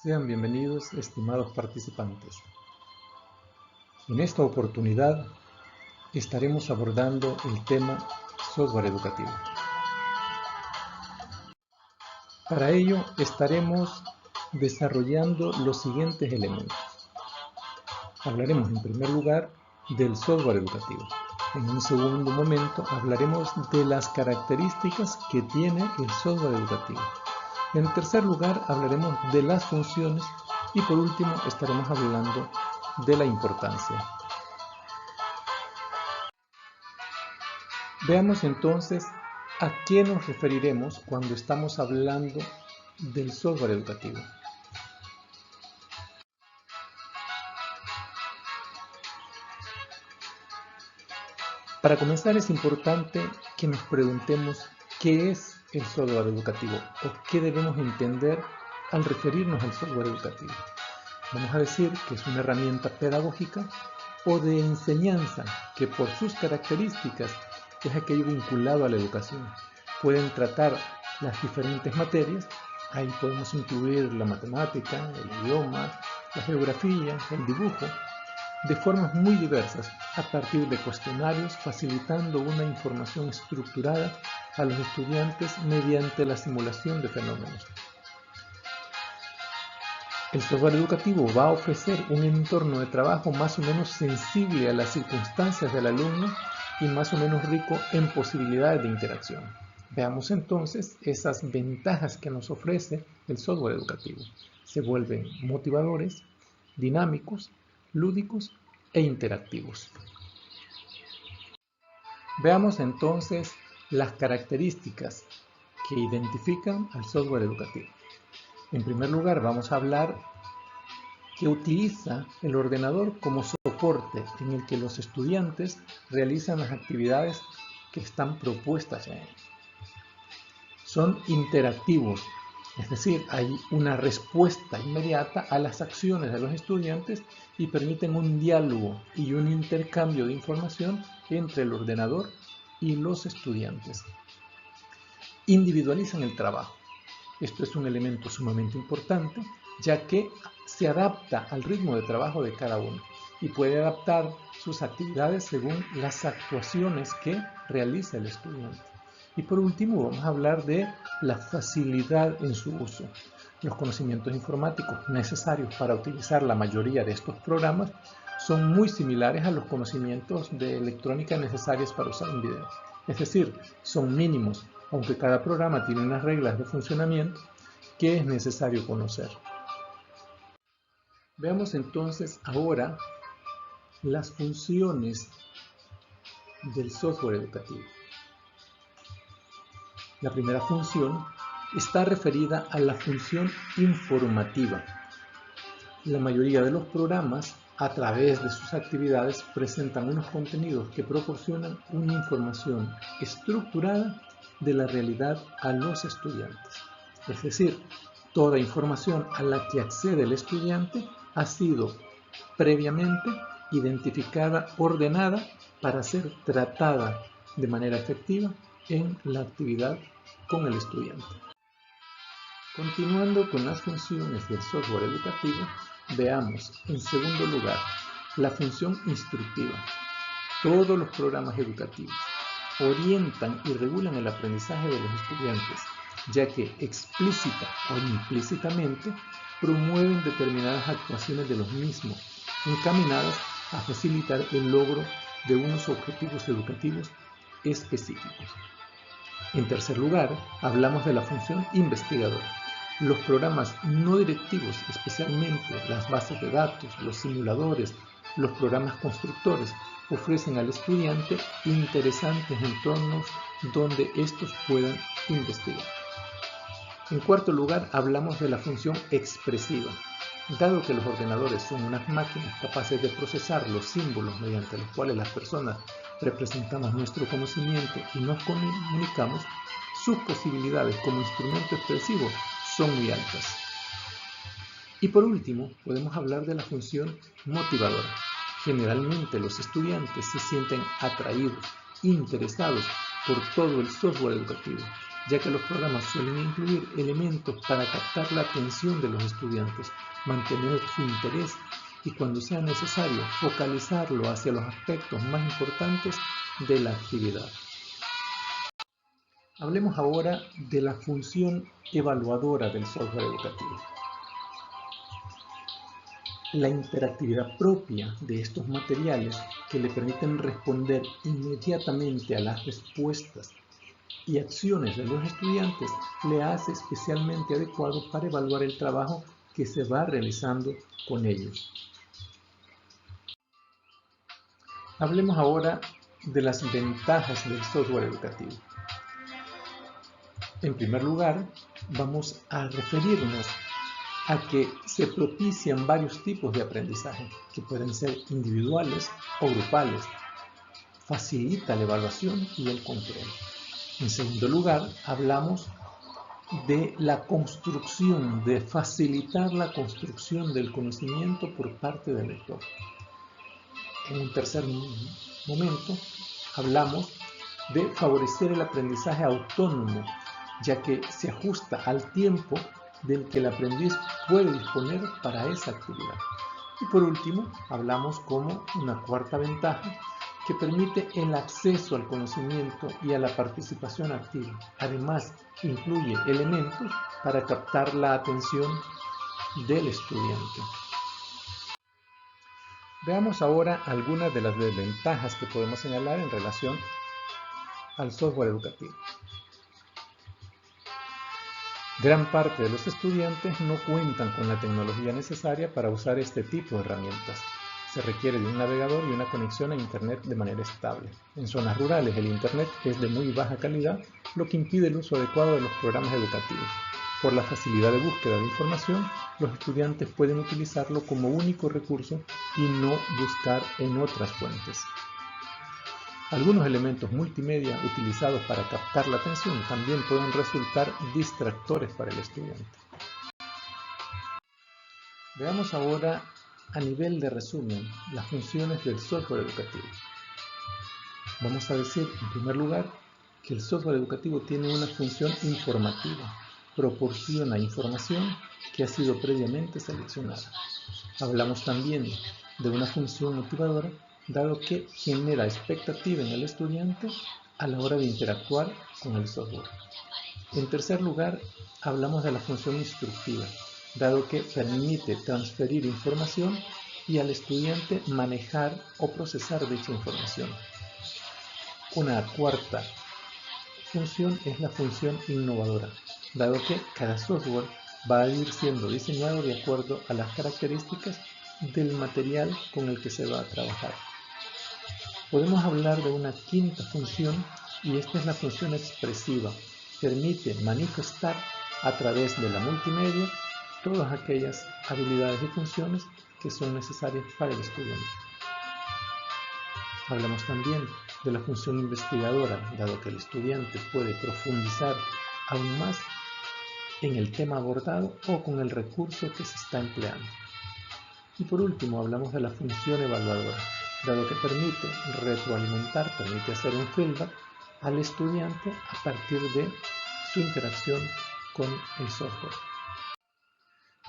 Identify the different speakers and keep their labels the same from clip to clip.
Speaker 1: Sean bienvenidos, estimados participantes. En esta oportunidad estaremos abordando el tema software educativo. Para ello estaremos desarrollando los siguientes elementos. Hablaremos en primer lugar del software educativo. En un segundo momento hablaremos de las características que tiene el software educativo. En tercer lugar hablaremos de las funciones y por último estaremos hablando de la importancia. Veamos entonces a qué nos referiremos cuando estamos hablando del software educativo. Para comenzar es importante que nos preguntemos qué es el software educativo o qué debemos entender al referirnos al software educativo. Vamos a decir que es una herramienta pedagógica o de enseñanza que por sus características es aquello vinculado a la educación. Pueden tratar las diferentes materias, ahí podemos incluir la matemática, el idioma, la geografía, el dibujo, de formas muy diversas a partir de cuestionarios, facilitando una información estructurada a los estudiantes mediante la simulación de fenómenos. El software educativo va a ofrecer un entorno de trabajo más o menos sensible a las circunstancias del alumno y más o menos rico en posibilidades de interacción. Veamos entonces esas ventajas que nos ofrece el software educativo. Se vuelven motivadores, dinámicos, lúdicos e interactivos. Veamos entonces las características que identifican al software educativo. En primer lugar, vamos a hablar que utiliza el ordenador como soporte en el que los estudiantes realizan las actividades que están propuestas en él. Son interactivos, es decir, hay una respuesta inmediata a las acciones de los estudiantes y permiten un diálogo y un intercambio de información entre el ordenador y los estudiantes. Individualizan el trabajo. Esto es un elemento sumamente importante, ya que se adapta al ritmo de trabajo de cada uno y puede adaptar sus actividades según las actuaciones que realiza el estudiante. Y por último vamos a hablar de la facilidad en su uso. Los conocimientos informáticos necesarios para utilizar la mayoría de estos programas son muy similares a los conocimientos de electrónica necesarios para usar un video. Es decir, son mínimos, aunque cada programa tiene unas reglas de funcionamiento que es necesario conocer. Veamos entonces ahora las funciones del software educativo. La primera función está referida a la función informativa. La mayoría de los programas, a través de sus actividades, presentan unos contenidos que proporcionan una información estructurada de la realidad a los estudiantes. Es decir, toda información a la que accede el estudiante ha sido previamente identificada, ordenada para ser tratada de manera efectiva en la actividad con el estudiante. Continuando con las funciones del software educativo, veamos en segundo lugar la función instructiva. Todos los programas educativos orientan y regulan el aprendizaje de los estudiantes, ya que explícita o implícitamente promueven determinadas actuaciones de los mismos, encaminadas a facilitar el logro de unos objetivos educativos específicos. En tercer lugar, hablamos de la función investigadora. Los programas no directivos, especialmente las bases de datos, los simuladores, los programas constructores, ofrecen al estudiante interesantes entornos donde estos puedan investigar. En cuarto lugar, hablamos de la función expresiva. Dado que los ordenadores son unas máquinas capaces de procesar los símbolos mediante los cuales las personas representamos nuestro conocimiento y nos comunicamos, sus posibilidades como instrumento expresivo son muy altas. Y por último, podemos hablar de la función motivadora. Generalmente los estudiantes se sienten atraídos, interesados por todo el software educativo ya que los programas suelen incluir elementos para captar la atención de los estudiantes, mantener su interés y, cuando sea necesario, focalizarlo hacia los aspectos más importantes de la actividad. Hablemos ahora de la función evaluadora del software educativo. La interactividad propia de estos materiales, que le permiten responder inmediatamente a las respuestas y acciones de los estudiantes, le hace especialmente adecuado para evaluar el trabajo que se va realizando con ellos. Hablemos ahora de las ventajas del software educativo. En primer lugar, vamos a referirnos a que se propician varios tipos de aprendizaje, que pueden ser individuales o grupales. Facilita la evaluación y el control. En segundo lugar, hablamos de la construcción, de facilitar la construcción del conocimiento por parte del lector. En un tercer momento, hablamos de favorecer el aprendizaje autónomo, ya que se ajusta al tiempo del que el aprendiz puede disponer para esa actividad. Y por último, hablamos como una cuarta ventaja, que permite el acceso al conocimiento y a la participación activa. Además, incluye elementos para captar la atención del estudiante. Veamos ahora algunas de las desventajas que podemos señalar en relación al software educativo. Gran parte de los estudiantes no cuentan con la tecnología necesaria para usar este tipo de herramientas. Se requiere de un navegador y una conexión a Internet de manera estable. En zonas rurales el Internet es de muy baja calidad, lo que impide el uso adecuado de los programas educativos. Por la facilidad de búsqueda de información, los estudiantes pueden utilizarlo como único recurso y no buscar en otras fuentes. Algunos elementos multimedia utilizados para captar la atención también pueden resultar distractores para el estudiante. Veamos ahora, a nivel de resumen, las funciones del software educativo. Vamos a decir, en primer lugar, que el software educativo tiene una función informativa. Proporciona información que ha sido previamente seleccionada. Hablamos también de una función motivadora, dado que genera expectativa en el estudiante a la hora de interactuar con el software. En tercer lugar, hablamos de la función instructiva, dado que permite transferir información y al estudiante manejar o procesar dicha información. Una cuarta función es la función innovadora, dado que cada software va a ir siendo diseñado de acuerdo a las características del material con el que se va a trabajar. Podemos hablar de una quinta función, y esta es la función expresiva. Permite manifestar a través de la multimedia todas aquellas habilidades y funciones que son necesarias para el estudiante. Hablamos también de la función investigadora, dado que el estudiante puede profundizar aún más en el tema abordado o con el recurso que se está empleando. Y por último, hablamos de la función evaluadora, dado que permite retroalimentar, permite hacer un feedback al estudiante a partir de su interacción con el software.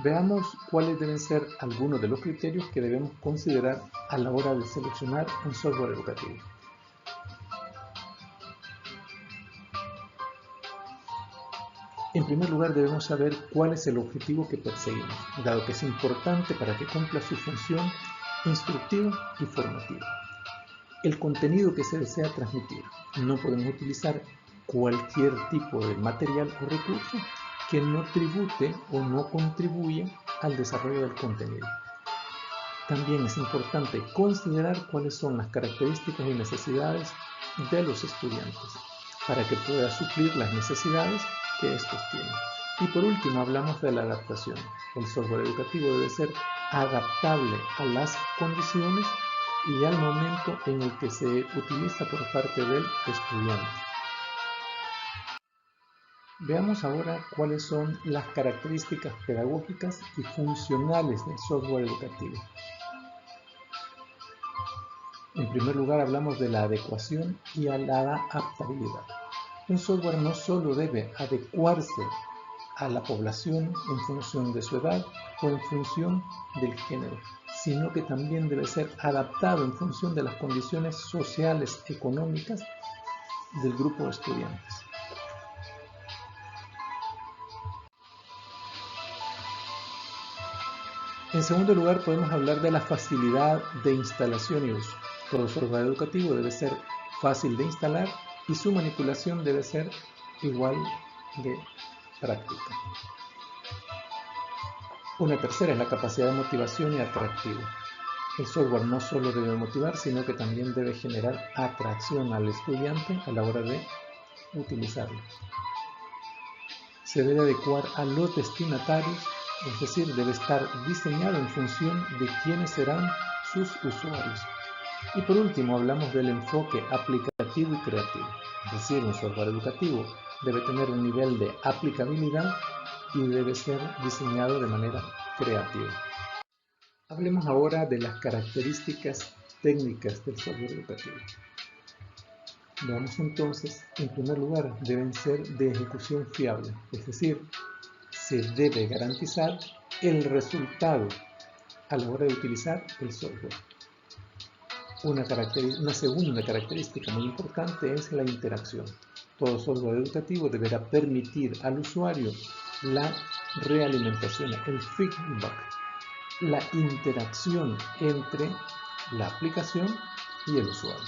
Speaker 1: Veamos cuáles deben ser algunos de los criterios que debemos considerar a la hora de seleccionar un software educativo. En primer lugar, debemos saber cuál es el objetivo que perseguimos, dado que es importante para que cumpla su función instructiva y formativa. El contenido que se desea transmitir. No podemos utilizar cualquier tipo de material o recurso que no tribute o no contribuya al desarrollo del contenido. También es importante considerar cuáles son las características y necesidades de los estudiantes para que pueda suplir las necesidades que estos tienen. Y por último, hablamos de la adaptación. El software educativo debe ser adaptable a las condiciones y al momento en el que se utiliza por parte del estudiante. Veamos ahora cuáles son las características pedagógicas y funcionales del software educativo. En primer lugar, hablamos de la adecuación y a la adaptabilidad. Un software no solo debe adecuarse a la población en función de su edad o en función del género, sino que también debe ser adaptado en función de las condiciones sociales, económicas del grupo de estudiantes. En segundo lugar, podemos hablar de la facilidad de instalación y uso. Todo software educativo debe ser fácil de instalar y su manipulación debe ser igual de práctica. Una tercera es la capacidad de motivación y atractivo. El software no solo debe motivar, sino que también debe generar atracción al estudiante a la hora de utilizarlo. Se debe adecuar a los destinatarios, es decir, debe estar diseñado en función de quiénes serán sus usuarios. Y por último, hablamos del enfoque aplicativo y creativo. Es decir, un software educativo debe tener un nivel de aplicabilidad y debe ser diseñado de manera creativa. Hablemos ahora de las características técnicas del software educativo. Veamos entonces, en primer lugar, deben ser de ejecución fiable, es decir, se debe garantizar el resultado a la hora de utilizar el software. Una segunda característica muy importante es la interacción. Todo software educativo deberá permitir al usuario la realimentación, el feedback, la interacción entre la aplicación y el usuario.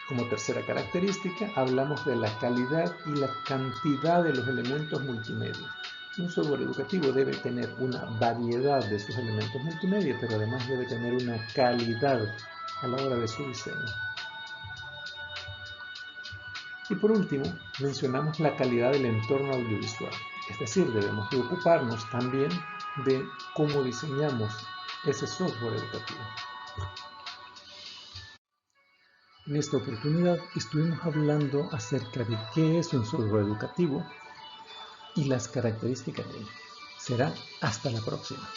Speaker 1: Como tercera característica, hablamos de la calidad y la cantidad de los elementos multimedia. Un software educativo debe tener una variedad de sus elementos multimedia, pero además debe tener una calidad a la hora de su diseño. Y por último, mencionamos la calidad del entorno audiovisual. Es decir, debemos preocuparnos también de cómo diseñamos ese software educativo. En esta oportunidad estuvimos hablando acerca de qué es un software educativo y las características de él. Será hasta la próxima.